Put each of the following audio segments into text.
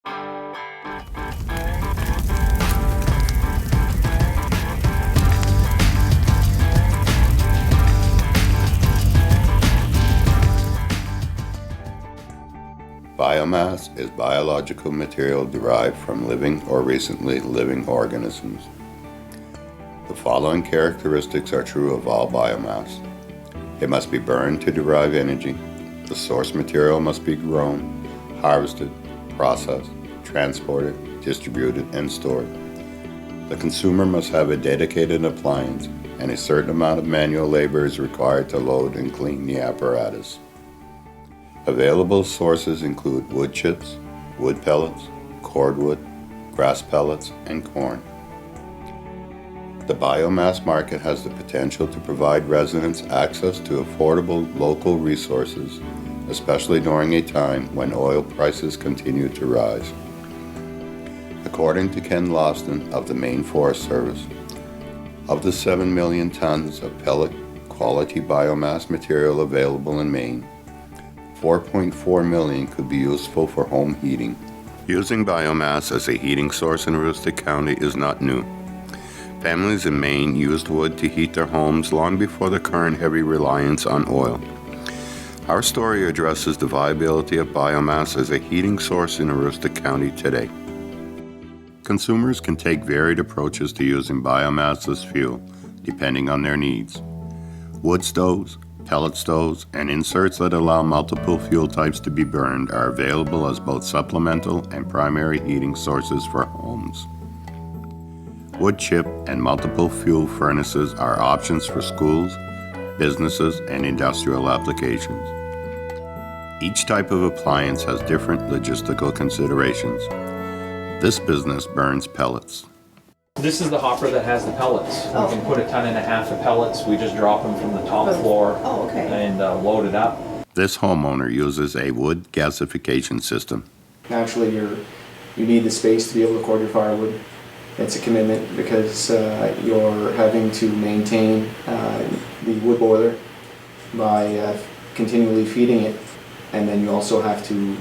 Biomass is biological material derived from living or recently living organisms. The following characteristics are true of all biomass. It must be burned to derive energy. The source material must be grown, harvested, processed, transported, distributed, and stored. The consumer must have a dedicated appliance, and a certain amount of manual labor is required to load and clean the apparatus. Available sources include wood chips, wood pellets, cordwood, grass pellets, and corn. The biomass market has the potential to provide residents access to affordable local resources, especially during a time when oil prices continue to rise. According to Ken Lawson of the Maine Forest Service, of the 7 million tons of pellet quality biomass material available in Maine, 4.4 million could be useful for home heating. Using biomass as a heating source in Aroostook County is not new. Families in Maine used wood to heat their homes long before the current heavy reliance on oil. Our story addresses the viability of biomass as a heating source in Aroostook County today. Consumers can take varied approaches to using biomass as fuel, depending on their needs. Wood stoves, pellet stoves, and inserts that allow multiple fuel types to be burned are available as both supplemental and primary heating sources for homes. Wood chip and multiple fuel furnaces are options for schools, businesses, and industrial applications. Each type of appliance has different logistical considerations. This business burns pellets. This is the hopper that has the pellets. Oh. We can put 1.5 tons of pellets. We just drop them from the top floor and load it up. This homeowner uses a wood gasification system. Naturally, you need the space to be able to cord your firewood. It's a commitment because you're having to maintain the wood boiler by continually feeding it, and then you also have to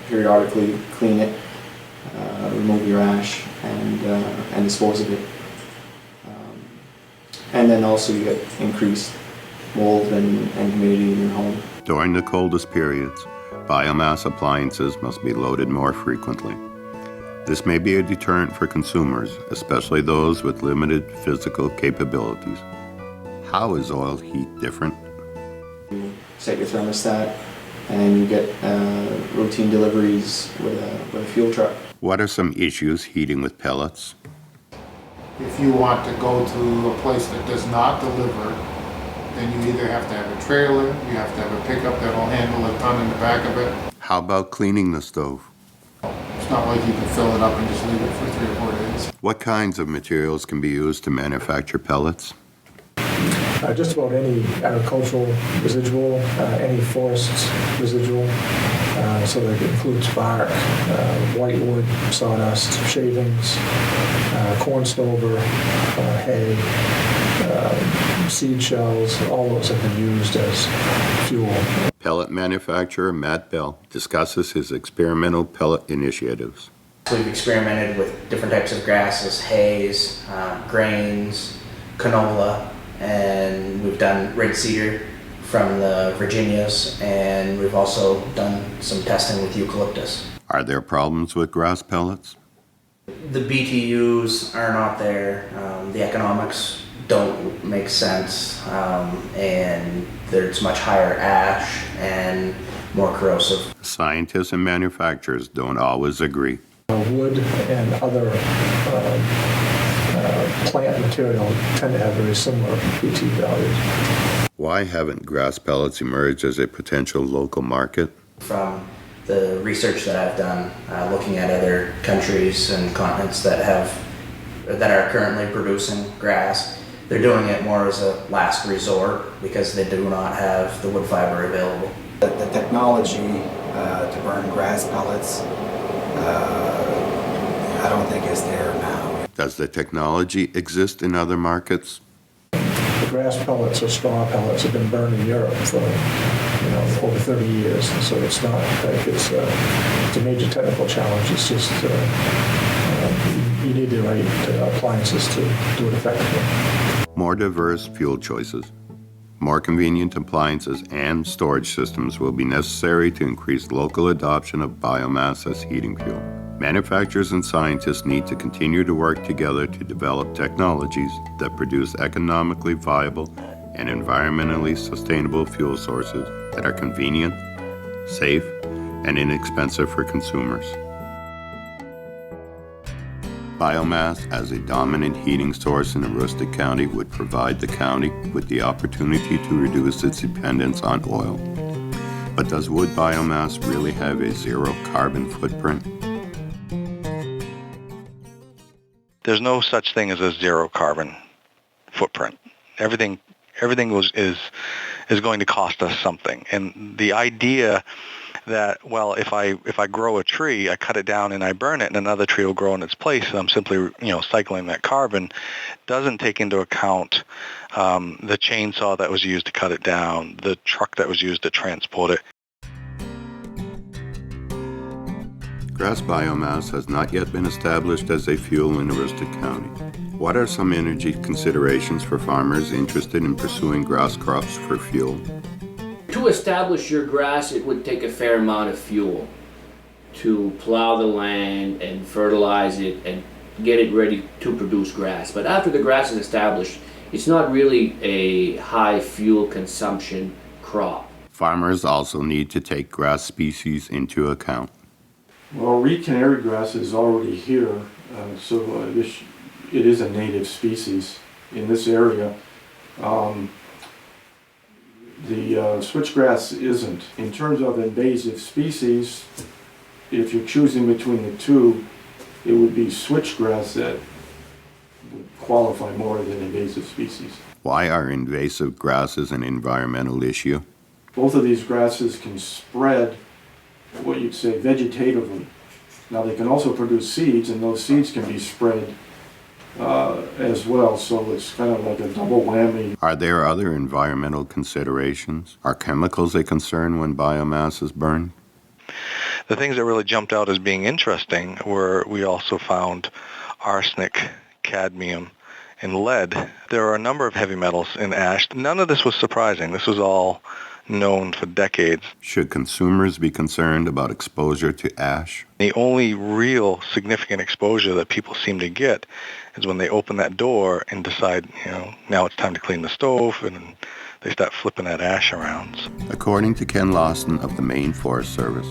periodically clean it, remove your ash, and dispose of it. And then also you get increased mold and humidity in your home. During the coldest periods, biomass appliances must be loaded more frequently. This may be a deterrent for consumers, especially those with limited physical capabilities. How is oil heat different? You set your thermostat and you get routine deliveries with a fuel truck. What are some issues heating with pellets? If you want to go to a place that does not deliver, then you either have to have a trailer, you have to have a pickup that'll handle a ton in the back of it. How about cleaning the stove? It's not like you can fill it up and just leave it for 3 or 4 days. What kinds of materials can be used to manufacture pellets? Just about any agricultural residual, any forest residual, so that includes bark, whitewood, sawdust, shavings, corn stover, hay, seed shells. All those have been used as fuel. Pellet manufacturer Matt Bell discusses his experimental pellet initiatives. We've experimented with different types of grasses, hays, grains, canola, and we've done red cedar from the Virginias, and we've also done some testing with eucalyptus. Are there problems with grass pellets? The BTUs are not there, the economics don't make sense, and there's much higher ash and more corrosive. Scientists and manufacturers don't always agree. Wood and other plant material tend to have very similar BTU values. Why haven't grass pellets emerged as a potential local market? From the research that I've done, looking at other countries and continents that are currently producing grass, they're doing it more as a last resort because they do not have the wood fiber available. The technology to burn grass pellets, I don't think is there now. Does the technology exist in other markets? The grass pellets or straw pellets have been burned in Europe for over 30 years. And so it's not like it's a major technical challenge. It's just you need the right appliances to do it effectively. More diverse fuel choices, more convenient appliances, and storage systems will be necessary to increase local adoption of biomass as heating fuel. Manufacturers and scientists need to continue to work together to develop technologies that produce economically viable and environmentally sustainable fuel sources that are convenient, safe, and inexpensive for consumers. Biomass as a dominant heating source in Aroostook County would provide the county with the opportunity to reduce its dependence on oil. But does wood biomass really have a zero carbon footprint? There's no such thing as a zero carbon footprint. Everything is going to cost us something. And the idea that, well, if I grow a tree, I cut it down and I burn it, and another tree will grow in its place, and I'm simply cycling that carbon, doesn't take into account the chainsaw that was used to cut it down, the truck that was used to transport it. Grass biomass has not yet been established as a fuel in Aroostook County. What are some energy considerations for farmers interested in pursuing grass crops for fuel? To establish your grass, it would take a fair amount of fuel to plow the land and fertilize it and get it ready to produce grass. But after the grass is established, it's not really a high fuel consumption crop. Farmers also need to take grass species into account. Well, reed canary grass is already here, so it is a native species in this area. The switchgrass isn't. In terms of invasive species, if you're choosing between the two, it would be switchgrass that would qualify more than invasive species. Why are invasive grasses an environmental issue? Both of these grasses can spread what you'd say vegetatively. Now they can also produce seeds, and those seeds can be spread as well, so it's kind of like a double whammy. Are there other environmental considerations? Are chemicals a concern when biomass is burned? The things that really jumped out as being interesting were we also found arsenic, cadmium, and lead. There are a number of heavy metals in ash. None of this was surprising. This was all known for decades. Should consumers be concerned about exposure to ash? The only real significant exposure that people seem to get is when they open that door and decide, now it's time to clean the stove, and they start flipping that ash around. According to Ken Lawson of the Maine Forest Service,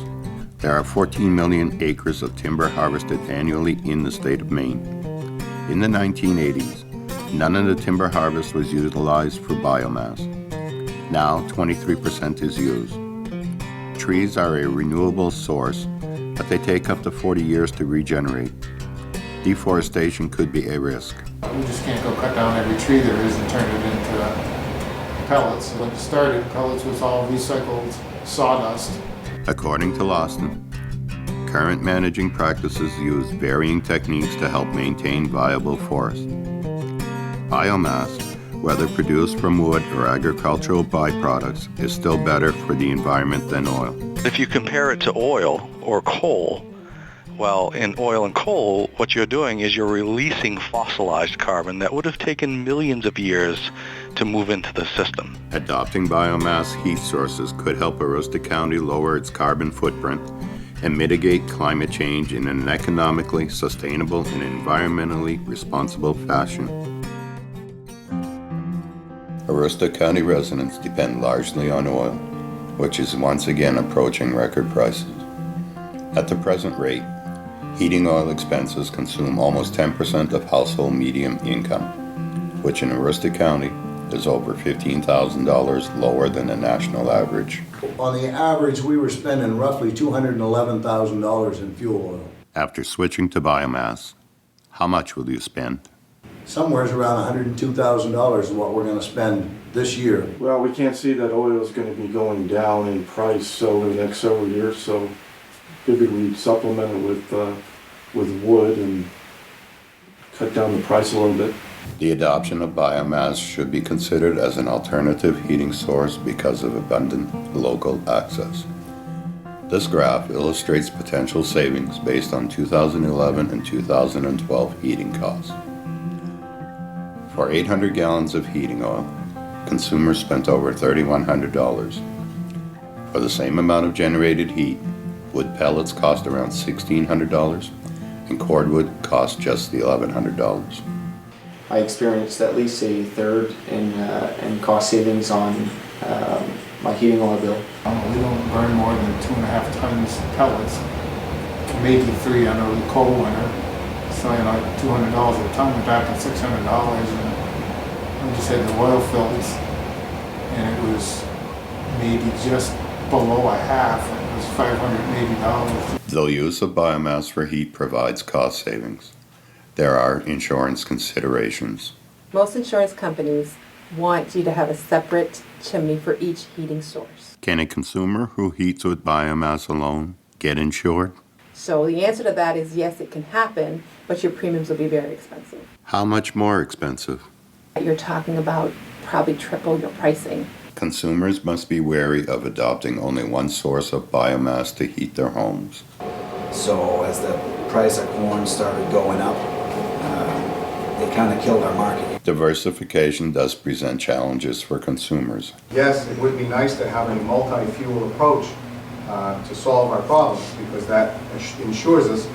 there are 14 million acres of timber harvested annually in the state of Maine. In the 1980s, none of the timber harvest was utilized for biomass. Now 23% is used. Trees are a renewable source, but they take up to 40 years to regenerate. Deforestation could be a risk. We just can't go cut down every tree there is and turn it into pellets. When it started, pellets was all recycled sawdust. According to Lawson, current managing practices use varying techniques to help maintain viable forests. Biomass, whether produced from wood or agricultural byproducts, is still better for the environment than oil. If you compare it to oil or coal, well, in oil and coal, what you're doing is you're releasing fossilized carbon that would have taken millions of years to move into the system. Adopting biomass heat sources could help Aroostook County lower its carbon footprint and mitigate climate change in an economically sustainable and environmentally responsible fashion. Aroostook County residents depend largely on oil, which is once again approaching record prices. At the present rate, heating oil expenses consume almost 10% of household median income, which in Aroostook County is over $15,000 lower than the national average. On the average, we were spending roughly $211,000 in fuel oil. After switching to biomass, how much will you spend? Somewhere around $102,000 is what we're going to spend this year. Well, we can't see that oil is going to be going down in price over the next several years, so figured we'd supplement it with wood and cut down the price a little bit. The adoption of biomass should be considered as an alternative heating source because of abundant local access. This graph illustrates potential savings based on 2011 and 2012 heating costs. For 800 gallons of heating oil, consumers spent over $3,100. For the same amount of generated heat, wood pellets cost around $1,600 and cordwood cost just the $1,100. I experienced at least a third in cost savings on my heating oil bill. We don't burn more than 2.5 tons pellets, maybe 3 on a cold winter. So $200 a ton, we're back at $600, and we just had the oil fills, and it was maybe just below a half. It was $580. Though use of biomass for heat provides cost savings, there are insurance considerations. Most insurance companies want you to have a separate chimney for each heating source. Can a consumer who heats with biomass alone get insured? So the answer to that is yes, it can happen, but your premiums will be very expensive. How much more expensive? You're talking about probably triple your pricing. Consumers must be wary of adopting only one source of biomass to heat their homes. So as the price of corn started going up, it kind of killed our market. Diversification does present challenges for consumers. Yes, it would be nice to have a multi-fuel approach to solve our problems, because that ensures us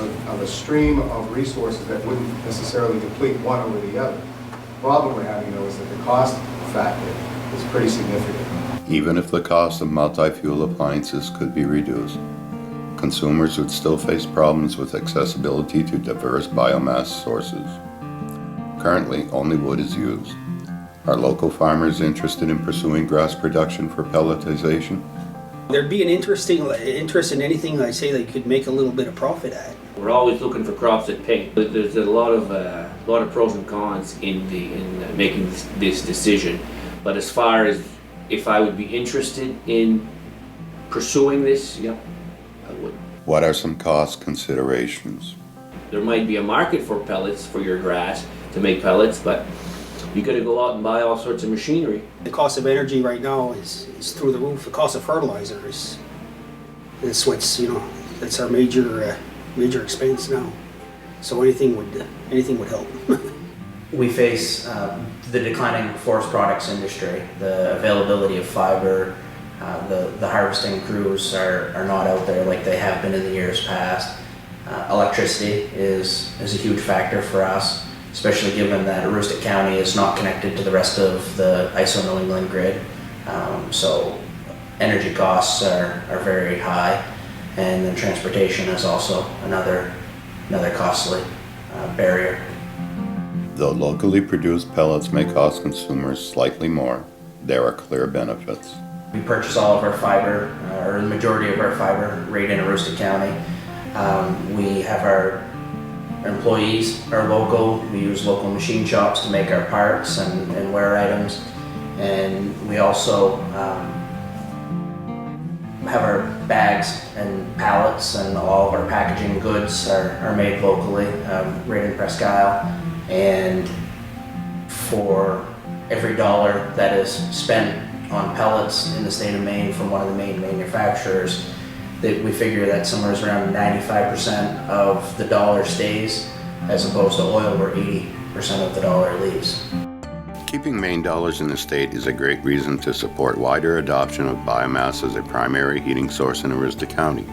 of a stream of resources that wouldn't necessarily deplete one over the other. The problem we're having, though, is that the cost factor is pretty significant. Even if the cost of multi-fuel appliances could be reduced, consumers would still face problems with accessibility to diverse biomass sources. Currently, only wood is used. Are local farmers interested in pursuing grass production for pelletization? There'd be an interest in anything I say they could make a little bit of profit at. We're always looking for crops that pay. There's a lot of pros and cons in making this decision. But as far as if I would be interested in pursuing this, yep, I would. What are some cost considerations? There might be a market for pellets for your grass to make pellets, but you got to go out and buy all sorts of machinery. The cost of energy right now is through the roof. The cost of fertilizer is what's, that's our major expense now. So anything would help. We face the declining forest products industry, the availability of fiber, the harvesting crews are not out there like they have been in the years past. Electricity is a huge factor for us, especially given that Aroostook County is not connected to the rest of the ISO New England grid. So energy costs are very high, and then transportation is also another costly barrier. Though locally produced pellets may cost consumers slightly more, there are clear benefits. We purchase all of our fiber, or the majority of our fiber, right in Aroostook County. We have our employees are local. We use local machine shops to make our parts and wear items. And we also have our bags and pallets, and all of our packaging goods are made locally, right in Presque Isle. And for every dollar that is spent on pellets in the state of Maine from one of the main manufacturers, we figure that somewhere around 95% of the dollar stays, as opposed to oil where 80% of the dollar leaves. Keeping Maine dollars in the state is a great reason to support wider adoption of biomass as a primary heating source in Aroostook County.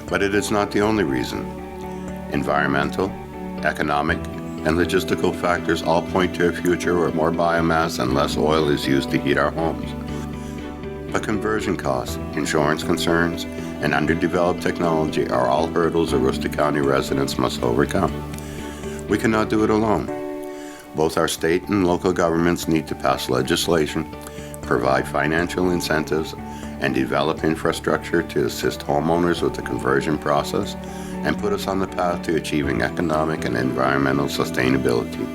But it is not the only reason. Environmental, economic, and logistical factors all point to a future where more biomass and less oil is used to heat our homes. But conversion costs, insurance concerns, and underdeveloped technology are all hurdles Aroostook County residents must overcome. We cannot do it alone. Both our state and local governments need to pass legislation, provide financial incentives, and develop infrastructure to assist homeowners with the conversion process and put us on the path to achieving economic and environmental sustainability.